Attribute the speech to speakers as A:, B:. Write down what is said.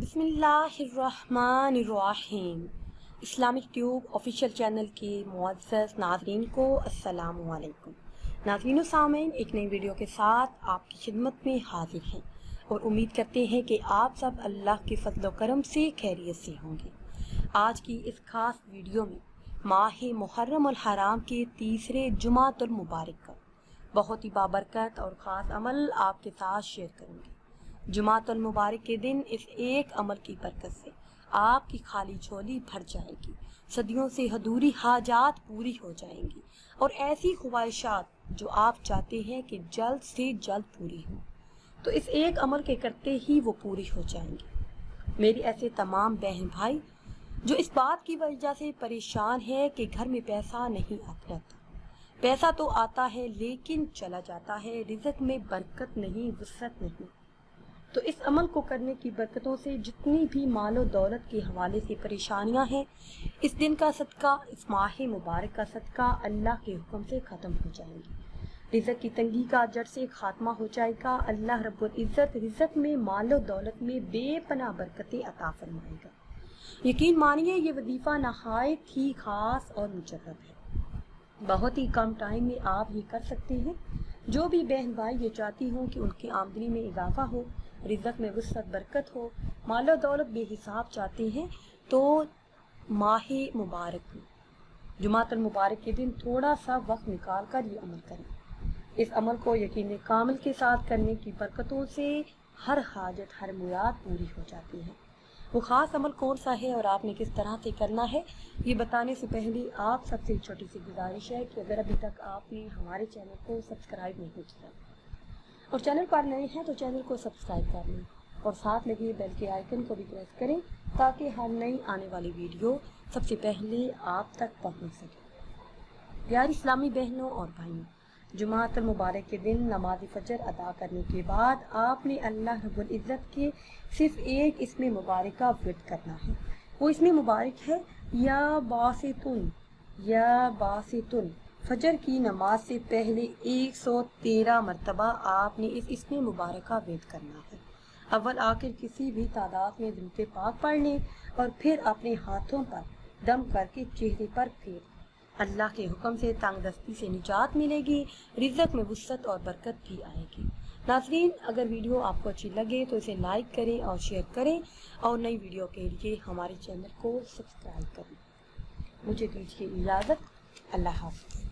A: بسم اللہ الرحمن الرحیم۔ اسلامک ٹیوب آفیشیل چینل کے معزز ناظرین کو السلام علیکم۔ ناظرین و سامعین، ایک نئی ویڈیو کے ساتھ آپ کی خدمت میں حاضر ہیں اور امید کرتے ہیں کہ آپ سب اللہ کے فضل و کرم سے خیریت سے ہوں گے۔ آج کی اس خاص ویڈیو میں ماہ محرم الحرام کے تیسرے جمعۃ المبارک کا بہت ہی بابرکت اور خاص عمل آپ کے ساتھ شیئر کروں گی۔ جمعۃ المبارک کے دن اس ایک عمل کی برکت سے آپ کی خالی جھولی بھر جائے گی، صدیوں سے ادھوری حاجات پوری ہو جائیں گی اور ایسی خواہشات جو آپ چاہتے ہیں کہ جلد سے جلد پوری ہوں تو اس ایک عمل کے کرتے ہی وہ پوری ہو جائیں گی۔ میری ایسے تمام بہن بھائی جو اس بات کی وجہ سے پریشان ہے کہ گھر میں پیسہ نہیں آتا، پیسہ تو آتا ہے لیکن چلا جاتا ہے، رزق میں برکت نہیں، وسعت نہیں، تو اس عمل کو کرنے کی برکتوں سے جتنی بھی مال و دولت کے حوالے سے پریشانیاں ہیں، اس دن کا صدقہ، اس ماہ مبارک کا صدقہ اللہ کے حکم سے ختم ہو جائیں گی۔ رزق کی تنگی کا جڑ سے خاتمہ ہو جائے گا۔ اللہ رب العزت رزق میں، مال و دولت میں بے پناہ برکتیں عطا فرمائے گا۔ یقین مانیے یہ وظیفہ نہایت ہی خاص اور مجرب ہے، بہت ہی کم ٹائم میں آپ یہ کر سکتے ہیں۔ جو بھی بہن بھائی یہ چاہتی ہوں کہ ان کی آمدنی میں اضافہ ہو، رزق میں وسعت برکت ہو، مال و دولت بے حساب چاہتے ہیں، تو ماہ مبارک میں جمعۃ المبارک کے دن تھوڑا سا وقت نکال کر یہ عمل کریں۔ اس عمل کو یقین کامل کے ساتھ کرنے کی برکتوں سے ہر حاجت، ہر مراد پوری ہو جاتی ہے۔ وہ خاص عمل کون سا ہے اور آپ نے کس طرح سے کرنا ہے، یہ بتانے سے پہلے آپ سب سے چھوٹی سی گزارش ہے کہ اگر ابھی تک آپ نے ہمارے چینل کو سبسکرائب نہیں کیا اور چینل پر نئے ہیں تو چینل کو سبسکرائب کر لیں اور ساتھ لگے بیل کے آئیکن کو بھی پریس کریں تاکہ ہر نئی آنے والی ویڈیو سب سے پہلے آپ تک پہنچ سکے۔ پیاری اسلامی بہنوں اور بھائیوں، جمعۃ المبارک کے دن نماز فجر ادا کرنے کے بعد آپ نے اللہ رب العزت کے صرف ایک اسم مبارکہ ورد کرنا ہے۔ وہ اسم مبارک ہے یا باستن، یا باستن۔ فجر کی نماز سے پہلے 113 مرتبہ آپ نے اس اسم مبارکہ ورد کرنا ہے۔ اول آخر کسی بھی تعداد میں درود پاک پڑھ لیں اور پھر اپنے ہاتھوں پر دم کر کے چہرے پر پھیر۔ اللہ کے حکم سے تنگ دستی سے نجات ملے گی، رزق میں وسعت اور برکت بھی آئے گی۔ ناظرین، اگر ویڈیو آپ کو اچھی لگے تو اسے لائک کریں اور شیئر کریں اور نئی ویڈیو کے لیے ہمارے چینل کو سبسکرائب کریں۔ مجھے دیجیے اجازت، اللہ حافظ۔